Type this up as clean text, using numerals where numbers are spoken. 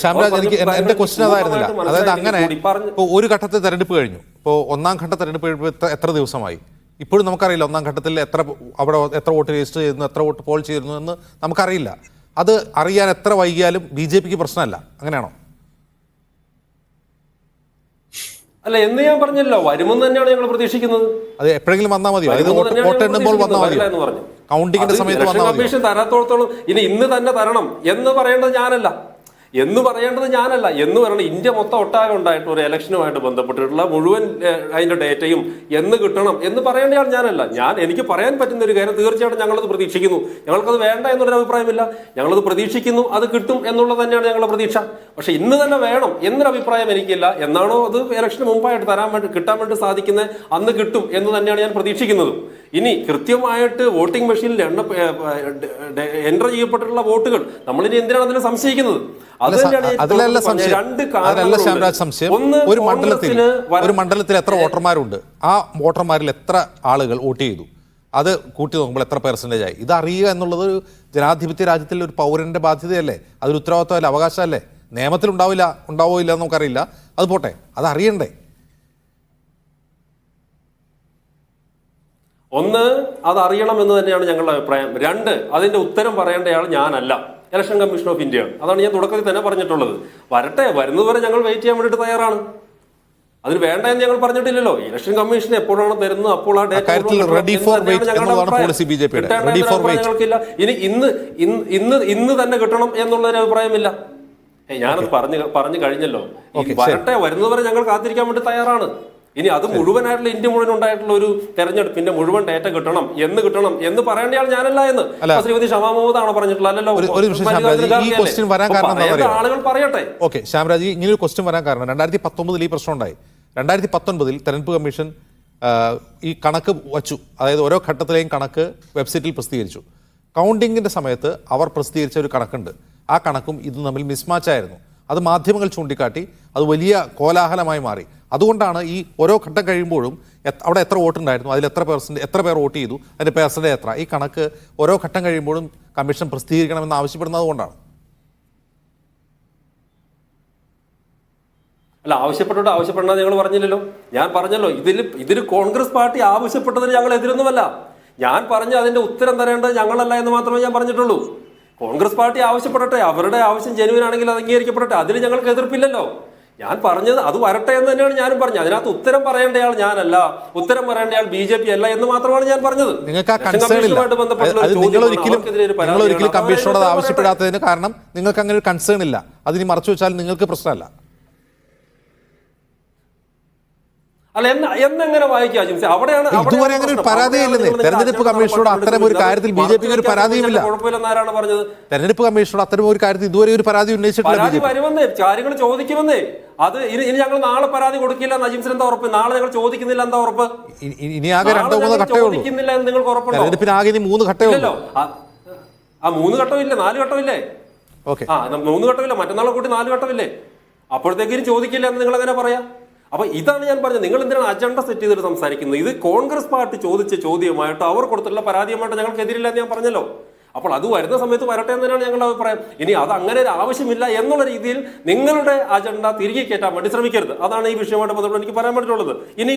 ശ്യാംരാജ്, എനിക്ക് എന്റെ ക്വസ്റ്റ്യൻ അതായിരുന്നില്ല. അതായത് അങ്ങനെ ഇപ്പോൾ ഒരു ഘട്ടത്തിൽ തെരഞ്ഞെടുപ്പ് കഴിഞ്ഞു, ഇപ്പോൾ ഒന്നാം ഘട്ട തെരഞ്ഞെടുപ്പ് കഴിയുമ്പോൾ എത്ര ദിവസമായി? ഇപ്പോഴും നമുക്കറിയില്ല ഒന്നാം ഘട്ടത്തിൽ അവിടെ എത്ര വോട്ട് രജിസ്റ്റർ ചെയ്യുന്നു, എത്ര വോട്ട് പോൾ ചെയ്യുന്നു എന്ന് നമുക്കറിയില്ല. അത് അറിയാൻ എത്ര വൈകിയാലും BJPക്ക് പ്രശ്നമല്ല, അങ്ങനെയാണോ? അല്ല, എന്ന് ഞാൻ പറഞ്ഞല്ലോ, വരുമെന്ന് തന്നെയാണ് ഞങ്ങൾ പ്രതീക്ഷിക്കുന്നത്. അത് എപ്പോഴെങ്കിലും വന്നാൽ മതിയോ? അതായത് വോട്ട് എണ്ണുമ്പോൾ വന്നാൽ മതിയോ? കൗണ്ടിങ്ങിന്റെ സമയത്ത് കമ്മീഷൻ തരാത്തോടത്തോളം ഇനി ഇന്ന് തന്നെ തരണം എന്ന് പറയേണ്ടത് ഞാനല്ല, എന്ന് പറയണം. ഇന്ത്യ മൊത്തം ഒട്ടാകെ ഉണ്ടായിട്ട് ഒരു ഇലക്ഷനുമായിട്ട് ബന്ധപ്പെട്ടിട്ടുള്ള മുഴുവൻ അതിന്റെ ഡേറ്റയും എന്ന് കിട്ടണം എന്ന് പറയേണ്ടയാൾ ഞാനല്ല. എനിക്ക് പറയാൻ പറ്റുന്ന ഒരു കാര്യം, തീർച്ചയായിട്ടും ഞങ്ങളത് പ്രതീക്ഷിക്കുന്നു. ഞങ്ങൾക്കത് വേണ്ട എന്നൊരു അഭിപ്രായമില്ല, ഞങ്ങളത് പ്രതീക്ഷിക്കുന്നു, അത് കിട്ടും എന്നുള്ളത് തന്നെയാണ് ഞങ്ങളുടെ പ്രതീക്ഷ. പക്ഷെ ഇന്ന് തന്നെ വേണം എന്നൊരു അഭിപ്രായം എനിക്കില്ല. എന്നാണോ അത് ഇലക്ഷന് മുമ്പായിട്ട് കിട്ടാൻ വേണ്ടി സാധിക്കുന്നത്, അന്ന് കിട്ടും എന്ന് തന്നെയാണ് ഞാൻ പ്രതീക്ഷിക്കുന്നത്. ഇനി കൃത്യമായിട്ട് വോട്ടിംഗ് മെഷീനിൽ എൻറ്റർ ചെയ്യപ്പെട്ടിട്ടുള്ള വോട്ടുകൾ നമ്മളിനി എന്തിനാണ് അതിൽ സംശയിക്കുന്നത്? ഒരു മണ്ഡലത്തിൽ എത്ര വോട്ടർമാരുണ്ട്, ആ വോട്ടർമാരിൽ എത്ര ആളുകൾ വോട്ട് ചെയ്തു, അത് കൂട്ടി നോക്കുമ്പോൾ എത്ര പെർസെൻറ്റേജ് ആയി? ഇത് അറിയുക എന്നുള്ളത് ഒരു ജനാധിപത്യ രാജ്യത്തിൽ ഒരു പൗരന്റെ ബാധ്യതയല്ലേ? അതൊരു ഉത്തരവാദിത്തമല്ലേ, അവകാശമല്ലേ? നിയമത്തിൽ ഉണ്ടാവോ ഇല്ല എന്ന് നമുക്കറിയില്ല, അത് പോട്ടെ, അത് അറിയണ്ടേ? ഒന്ന്, അത് അറിയണം എന്ന് തന്നെയാണ് ഞങ്ങളുടെ അഭിപ്രായം. രണ്ട്, അതിന്റെ ഉത്തരം പറയേണ്ടയാൾ ഞാനല്ല, ഇലക്ഷൻ കമ്മീഷൻ ഓഫ് ഇന്ത്യയാണ്. അതാണ് ഞാൻ തുടക്കത്തിൽ തന്നെ പറഞ്ഞിട്ടുള്ളത്. വരട്ടെ, വരുന്നതുവരെ ഞങ്ങൾ വെയിറ്റ് ചെയ്യാൻ വേണ്ടിയിട്ട് തയ്യാറാണ്. അതിന് വേണ്ട എന്ന് ഞങ്ങൾ പറഞ്ഞിട്ടില്ലല്ലോ. ഇലക്ഷൻ കമ്മീഷൻ എപ്പോഴാണ് തരുന്നത് അപ്പോൾ ആ ഡേറ്റ ഞങ്ങൾക്കില്ല. ഇനി ഇന്ന് തന്നെ കിട്ടണം എന്നുള്ളൊരു അഭിപ്രായമില്ല. ഞാനത് പറഞ്ഞു കഴിഞ്ഞല്ലോ. വരട്ടെ, വരുന്നതുവരെ ഞങ്ങൾ കാത്തിരിക്കാൻ വേണ്ടി തയ്യാറാണ്. ഇനി അത് മുഴുവനായിട്ടുള്ള ഇന്ത്യ മുഴുവൻ ഉണ്ടായിട്ടുള്ള ഒരു തെരഞ്ഞെടുപ്പിന്റെ മുഴുവൻ ഡേറ്റ കിട്ടണം എന്ന് പറയേണ്ടയാൾ ഞാനല്ല എന്ന് ശ്രീമതി ഷമാ മുഹമ്മദാണോ പറഞ്ഞിട്ടുള്ളത്? അല്ലല്ലോ. ആളുകൾ പറയട്ടെ. ഓക്കെ ശ്യാംരാജ്, ഇങ്ങനെ ഒരു ക്വസ്റ്റ്യൻ വരാൻ കാരണം 2019 ഈ പ്രശ്നം ഉണ്ടായി. 2019 തെരഞ്ഞെടുപ്പ് കമ്മീഷൻ ഈ കണക്ക് വച്ചു, അതായത് ഓരോ ഘട്ടത്തിലെയും കണക്ക് വെബ്സൈറ്റിൽ പ്രസിദ്ധീകരിച്ചു. കൗണ്ടിങ്ങിന്റെ സമയത്ത് അവർ പ്രസിദ്ധീകരിച്ച ഒരു കണക്കുണ്ട്, ആ കണക്കും ഇതും തമ്മിൽ മിസ്മാച്ച് ആയിരുന്നു. അത് മാധ്യമങ്ങൾ ചൂണ്ടിക്കാട്ടി, അത് വലിയ കോലാഹലമായി മാറി. അതുകൊണ്ടാണ് ഈ ഓരോ ഘട്ടം കഴിയുമ്പോഴും അവിടെ എത്ര വോട്ടുണ്ടായിരുന്നു, അതിൽ എത്ര പേർ വോട്ട് ചെയ്തു, അതിൻ്റെ പെർസെൻറ്റേജ് എത്ര, ഈ കണക്ക് ഓരോ ഘട്ടം കഴിയുമ്പോഴും കമ്മീഷൻ പ്രസിദ്ധീകരിക്കണമെന്ന് ആവശ്യപ്പെടുന്നത് കൊണ്ടാണ്. അല്ല, ആവശ്യപ്പെടണം ഞങ്ങൾ പറഞ്ഞില്ലല്ലോ. ഞാൻ പറഞ്ഞല്ലോ, ഇതിൽ കോൺഗ്രസ് പാർട്ടി ആവശ്യപ്പെട്ടതിന് ഞങ്ങൾ എതിരൊന്നുമല്ല. ഞാൻ പറഞ്ഞ അതിന്റെ ഉത്തരം തരേണ്ടത് ഞങ്ങളല്ല എന്ന് മാത്രമേ ഞാൻ പറഞ്ഞിട്ടുള്ളൂ. കോൺഗ്രസ് പാർട്ടി ആവശ്യപ്പെടട്ടെ, അവരുടെ ആവശ്യം ജെനുവിൻ ആണെങ്കിൽ അത് അംഗീകരിക്കപ്പെടട്ടെ, അതിൽ ഞങ്ങൾക്ക് എതിർപ്പില്ലല്ലോ. ഞാൻ പറഞ്ഞത് അത് വരട്ടെ എന്ന് തന്നെയാണ് ഞാനും പറഞ്ഞത്. അതിനകത്ത് ഉത്തരം പറയേണ്ടയാൾ ഞാനല്ല, ഉത്തരം പറയേണ്ടയാൾ BJP അല്ല എന്ന് മാത്രമാണ് ഞാൻ പറഞ്ഞത്. ഒരിക്കലും കമ്മീഷനോട് ആവശ്യപ്പെടാത്തതിന് കാരണം നിങ്ങൾക്ക് അങ്ങനെ ഒരു കൺസേൺ ഇല്ല, അതിന് മറച്ചു വെച്ചാൽ നിങ്ങൾക്ക് പ്രശ്നമല്ല. അല്ല, എന്നെങ്ങനെ വായിക്കാം ജിംസെ? അവിടെയാണ് ഇതുവരെ അങ്ങനെ ഒരു പരാതിയില്ലെന്നേ. തെരഞ്ഞെടുപ്പ് കമ്മീഷനോട് അത്തരം ഒരു കാര്യത്തിൽ BJPക്ക് ഒരു പരാതിയുമില്ല. കുഴപ്പമില്ലെന്നാരാണ് പറഞ്ഞത്? തെരഞ്ഞെടുപ്പ് കമ്മീഷനോട് അത്തരം ഒരു കാര്യത്തിൽ ഇതുവരെ ഒരു പരാതി ഉന്നയിച്ചിട്ടില്ല. വരുമെന്നേ, കാര്യങ്ങൾ ചോദിക്കുമെന്നേ. അത് ഇനി ഞങ്ങൾ നാളെ പരാതി കൊടുക്കില്ല നജീംസിന് എന്താ ഉറപ്പ്? നാളെ ഞങ്ങൾ ചോദിക്കുന്നില്ല എന്താ ഉറപ്പ്? ഇനി ആകെ 2-3 ഘട്ടമേ ഉള്ളൂ. നിങ്ങൾക്ക് ഉറപ്പുണ്ടോ? തെരഞ്ഞെടുപ്പിന് ആകെ ഇനി 3 ഘട്ടമേ ഉള്ളൂ. ആ 3 ഘട്ടമില്ലേ, 4 ഘട്ടമില്ലേ? ഓക്കെ, 3 ഘട്ടമില്ല, മറ്റന്നാളെ കൂട്ടി 4 ഘട്ടമില്ലേ? അപ്പോഴത്തേക്കും ചോദിക്കില്ല എന്ന് നിങ്ങൾ എങ്ങനെ പറയാം? അപ്പൊ ഇതാണ് ഞാൻ പറഞ്ഞത്. നിങ്ങൾ എന്തിനാണ് അജണ്ട സെറ്റ് ചെയ്തിട്ട് സംസാരിക്കുന്നത്? ഇത് കോൺഗ്രസ് പാർട്ടി ചോദിച്ച ചോദ്യമായിട്ടോ അവർ കൊടുത്തുള്ള പരാതിയുമായിട്ടോ ഞങ്ങൾക്ക് എതിരില്ല എന്ന് ഞാൻ പറഞ്ഞല്ലോ. അപ്പോൾ അത് വരുന്ന സമയത്ത് വരട്ടെ എന്ന് തന്നെയാണ് ഞങ്ങളുടെ അഭിപ്രായം. ഇനി അത് അങ്ങനെ ഒരു ആവശ്യമില്ല എന്നുള്ള രീതിയിൽ നിങ്ങളുടെ അജണ്ട തിരികെ കയറ്റാൻ വേണ്ടി ശ്രമിക്കരുത്. അതാണ് ഈ വിഷയമായിട്ട് ബന്ധപ്പെട്ട് എനിക്ക് പറയാൻ പറ്റുള്ളത്. ഇനി